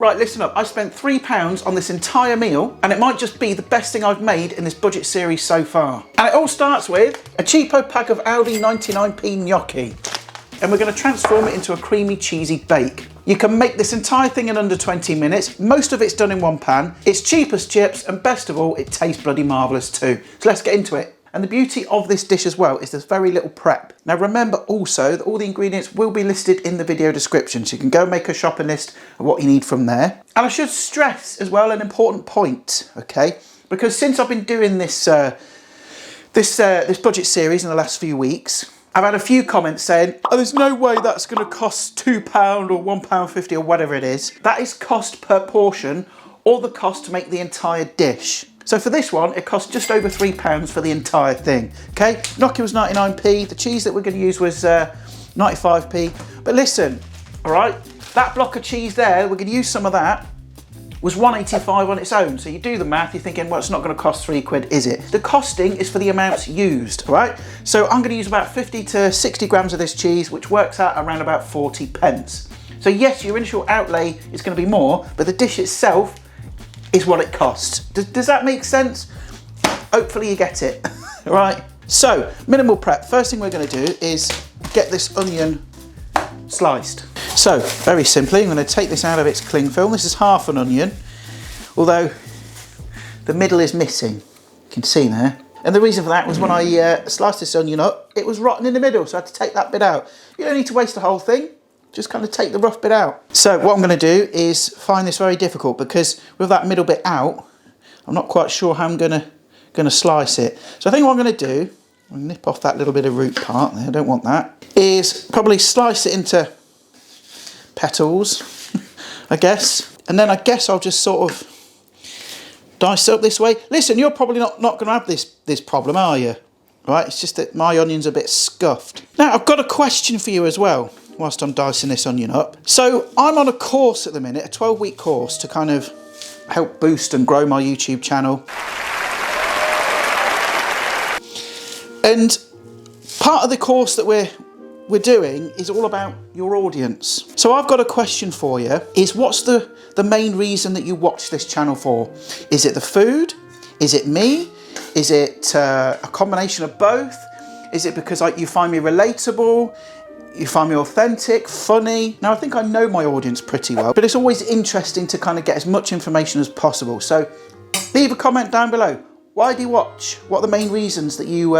Right, listen up, I spent £3 on this entire meal and it might just be the best thing I've made in this budget series so far. And it all starts with a cheapo pack of Adli 99p Gnocchi. And we're going to transform it into a creamy, cheesy bake. You can make this entire thing in under 20 minutes. Most of it's done in one pan. It's cheap as chips and best of all, it tastes bloody marvellous too. So let's get into it. And the beauty of this dish as well is there's very little prep. Now remember also that all the ingredients will be listed in the video description, so you can go and make a shopping list of what you need from there. And I should stress as well an important point, okay? Because since I've been doing this this budget series in the last few weeks, I've had a few comments saying, oh, there's no way that's going to cost £2 or £1.50 or whatever it is. That is cost per portion or the cost to make the entire dish. So for this one, it cost just over £3 for the entire thing, okay? Gnocchi was 99p, the cheese that we're going to use was 95p. But listen, all right, that block of cheese there, we're going to use some of that, was £1.85 on its own. So you do the math, you're thinking, well, it's not going to cost £3, is it? The costing is for the amounts used, all right? So I'm going to use about 50 to 60 grams of this cheese, which works out around about 40p. So yes, your initial outlay is going to be more, but the dish itself is what it costs. Does that make sense? Hopefully you get it, right? So, minimal prep. First thing we're going to do is get this onion sliced. So, very simply, I'm going to take this out of its cling film. This is half an onion, although the middle is missing. You can see there. And the reason for that was when I sliced this onion up, it was rotten in the middle, so I had to take that bit out. You don't need to waste the whole thing. Just kind of take the rough bit out. So what I'm going to do is find this very difficult because with that middle bit out, I'm not quite sure how I'm going to slice it. So I think what I'm going to do, I'll nip off that little bit of root part there, I don't want that, is probably slice it into petals, I guess. And then I guess I'll just sort of dice it up this way. Listen, you're probably not going to have this problem, are you? Right, it's just that my onion's a bit scuffed. Now, I've got a question for you as well, whilst I'm dicing this onion up. So I'm on a course at the minute, a 12-week course to kind of help boost and grow my YouTube channel. And part of the course that we're doing is all about your audience. So I've got a question for you, is what's the main reason that you watch this channel for? Is it the food? Is it me? Is it a combination of both? Is it because you find me relatable? You find me authentic, funny? Now, I think I know my audience pretty well, but it's always interesting to kind of get as much information as possible. So leave a comment down below. Why do you watch? What are the main reasons that you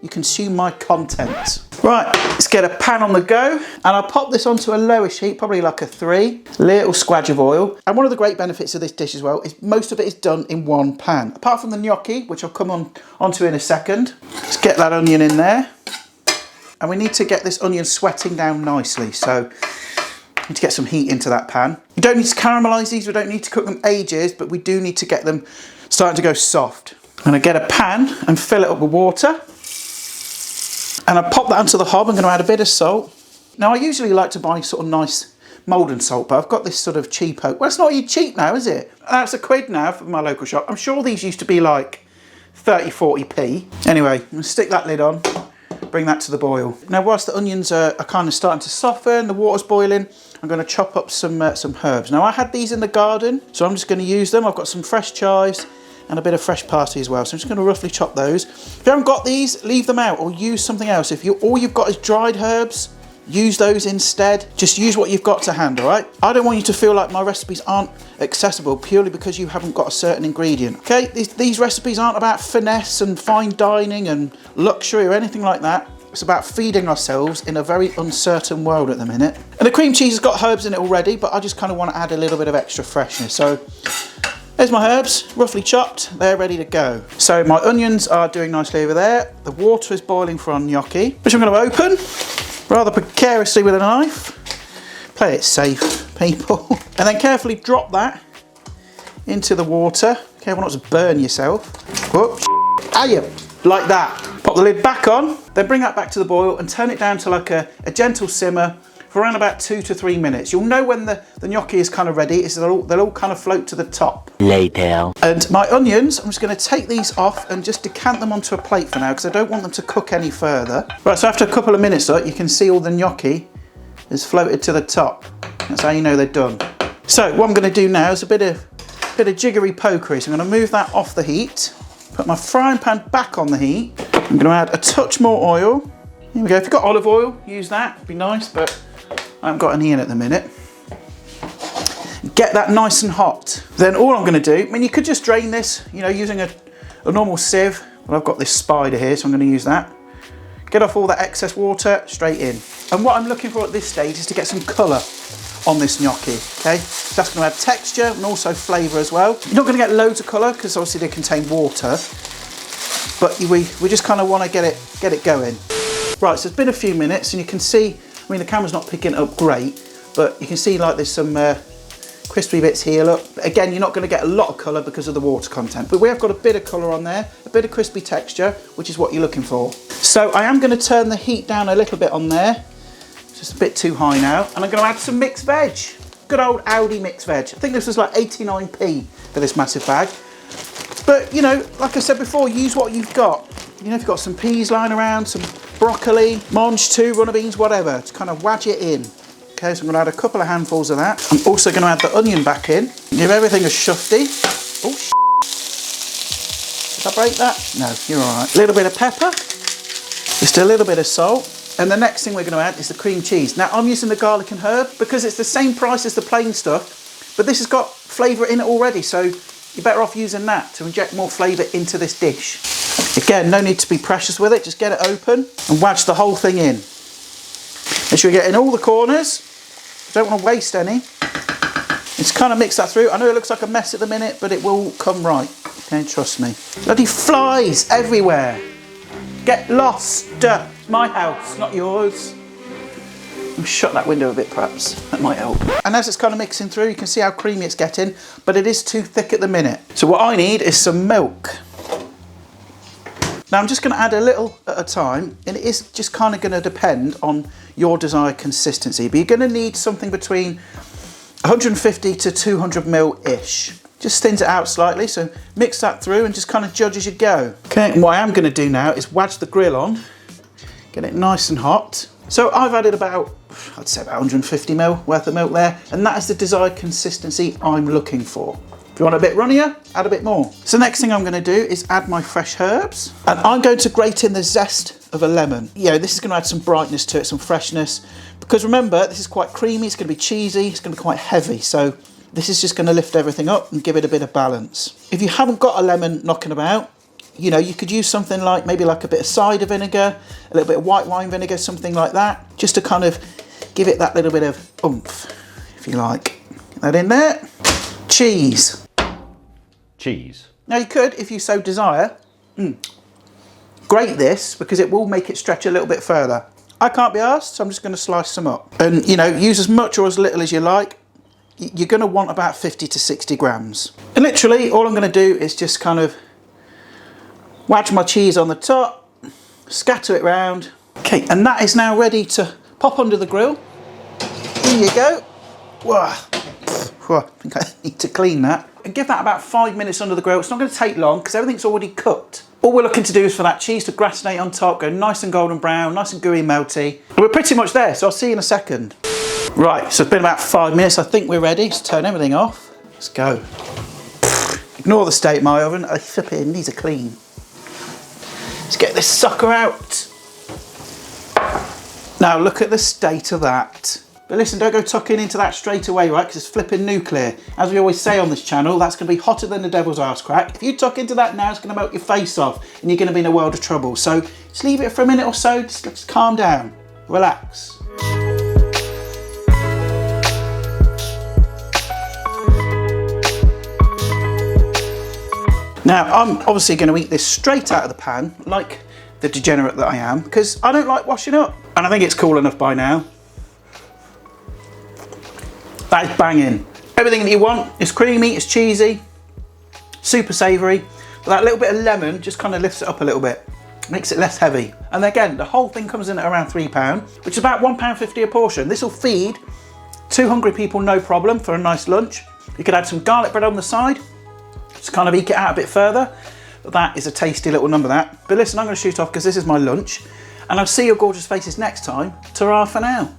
consume my content? Right, let's get a pan on the go. And I'll pop this onto a lowish heat, probably like a 3. Little squadge of oil. And one of the great benefits of this dish as well is most of it is done in one pan. Apart from the gnocchi, which I'll come onto in a second. Let's get that onion in there. And we need to get this onion sweating down nicely. So we need to get some heat into that pan. We don't need to caramelise these, we don't need to cook them ages, but we do need to get them starting to go soft. I'm going to get a pan and fill it up with water. And I pop that onto the hob. I'm going to add a bit of salt. Now I usually like to buy sort of nice Maldon salt, but I've got this sort of cheapo. Well, it's not even cheap now, is it? That's £1 now from my local shop. I'm sure these used to be like 30, 40p. Anyway, I'm going to stick that lid on. Bring that to the boil. Now, whilst the onions are kind of starting to soften, the water's boiling, I'm going to chop up some herbs. Now, I had these in the garden, so I'm just going to use them. I've got some fresh chives and a bit of fresh parsley as well. So I'm just going to roughly chop those. If you haven't got these, leave them out or use something else. If all you've got is dried herbs, use those instead. Just use what you've got to hand, all right? I don't want you to feel like my recipes aren't accessible purely because you haven't got a certain ingredient, okay? These recipes aren't about finesse and fine dining and luxury or anything like that. It's about feeding ourselves in a very uncertain world at the minute. And the cream cheese has got herbs in it already, but I just kind of want to add a little bit of extra freshness. So there's my herbs, roughly chopped. They're ready to go. So my onions are doing nicely over there. The water is boiling for our gnocchi, which I'm going to open rather precariously with a knife. Play it safe, people. And then carefully drop that into the water. Careful not to burn yourself. Whoops. Like that. Pop the lid back on, then bring that back to the boil and turn it down to like a gentle simmer for around about 2 to 3 minutes. You'll know when the gnocchi is kind of ready. They'll all kind of float to the top. Later. And my onions, I'm just going to take these off and just decant them onto a plate for now because I don't want them to cook any further. Right, so after a couple of minutes, you can see all the gnocchi has floated to the top. That's how you know they're done. So what I'm going to do now is a bit of jiggery pokery. So I'm going to move that off the heat, put my frying pan back on the heat. I'm going to add a touch more oil. Here we go. If you've got olive oil, use that. It'd be nice, but I haven't got any in at the minute. Get that nice and hot. Then all I'm going to do, I mean, you could just drain this, you know, using a normal sieve. But I've got this spider here, so I'm going to use that. Get off all that excess water, straight in. And what I'm looking for at this stage is to get some colour on this gnocchi, okay? That's going to add texture and also flavour as well. You're not going to get loads of colour because obviously they contain water, but we just kind of want to get it going. Right, so it's been a few minutes and you can see, I mean, the camera's not picking it up great, but you can see like there's some crispy bits here, look. Again, you're not going to get a lot of colour because of the water content, but we have got a bit of colour on there, a bit of crispy texture, which is what you're looking for. So I am going to turn the heat down a little bit on there. It's just a bit too high now. And I'm going to add some mixed veg. Good old Aldi mixed veg. I think this was like 89p for this massive bag. But, you know, like I said before, use what you've got. You know, if you've got some peas lying around, some broccoli, mange too, runner beans, whatever, to kind of wedge it in. Okay, so I'm going to add a couple of handfuls of that. I'm also going to add the onion back in. Give everything a shufty. Oh, did I break that? No, you're all right. A little bit of pepper. Just a little bit of salt. And the next thing we're going to add is the cream cheese. Now, I'm using the garlic and herb because it's the same price as the plain stuff, but this has got flavour in it already, so you're better off using that to inject more flavour into this dish. Again, no need to be precious with it. Just get it open and wedge the whole thing in. Make sure you get in all the corners. Don't want to waste any. Just kind of mix that through. I know it looks like a mess at the minute, but it will come right. Okay, trust me. Bloody flies everywhere. Get lost. It's my house, not yours. Shut that window a bit, perhaps. That might help. And as it's kind of mixing through, you can see how creamy it's getting, but it is too thick at the minute. So what I need is some milk. Now I'm just going to add a little at a time, and it is just kind of going to depend on your desired consistency, but you're going to need something between 150 to 200 ml-ish. Just thins it out slightly, so mix that through and just kind of judge as you go. Okay, and what I am going to do now is wedge the grill on, get it nice and hot. So I've added about, I'd say about 150 ml worth of milk there, and that is the desired consistency I'm looking for. If you want a bit runnier, add a bit more. So the next thing I'm going to do is add my fresh herbs, and I'm going to grate in the zest of a lemon. You know, this is going to add some brightness to it, some freshness, because remember, this is quite creamy, it's going to be cheesy, it's going to be quite heavy, so this is just going to lift everything up and give it a bit of balance. If you haven't got a lemon knocking about, you know, you could use something like maybe like a bit of cider vinegar, a little bit of white wine vinegar, something like that, just to kind of give it that little bit of oomph, if you like. Get that in there. Cheese. Cheese. Now you could, if you so desire, grate this because it will make it stretch a little bit further. I can't be arsed, so I'm just going to slice some up. And, you know, use as much or as little as you like. You're going to want about 50 to 60 grams. And literally, all I'm going to do is just kind of wedge my cheese on the top, scatter it round. Okay, and that is now ready to pop under the grill. Here you go. Whoa. I think I need to clean that. And give that about 5 minutes under the grill. It's not going to take long because everything's already cooked. All we're looking to do is for that cheese to gratinate on top, go nice and golden brown, nice and gooey and melty. And we're pretty much there, so I'll see you in a second. Right, so it's been about 5 minutes. I think we're ready. Just turn everything off. Let's go. Ignore the state of my oven. I flip it in, these are clean. Let's get this sucker out. Now look at the state of that. But listen, don't go tucking into that straight away, right? Because it's flipping nuclear. As we always say on this channel, that's going to be hotter than the devil's arse crack. If you tuck into that now, it's going to melt your face off and you're going to be in a world of trouble. So just leave it for a minute or so. Just calm down. Relax. Now, I'm obviously going to eat this straight out of the pan, like the degenerate that I am, because I don't like washing up. And I think it's cool enough by now. That is banging. Everything that you want. It's creamy, it's cheesy, super savoury. But that little bit of lemon just kind of lifts it up a little bit. Makes it less heavy. And again, the whole thing comes in at around £3, which is about £1.50 a portion. This will feed 2 hungry people, no problem, for a nice lunch. You could add some garlic bread on the side. Just kind of eke it out a bit further. But that is a tasty little number, that. But listen, I'm going to shoot off because this is my lunch. And I'll see your gorgeous faces next time. Ta-ra for now.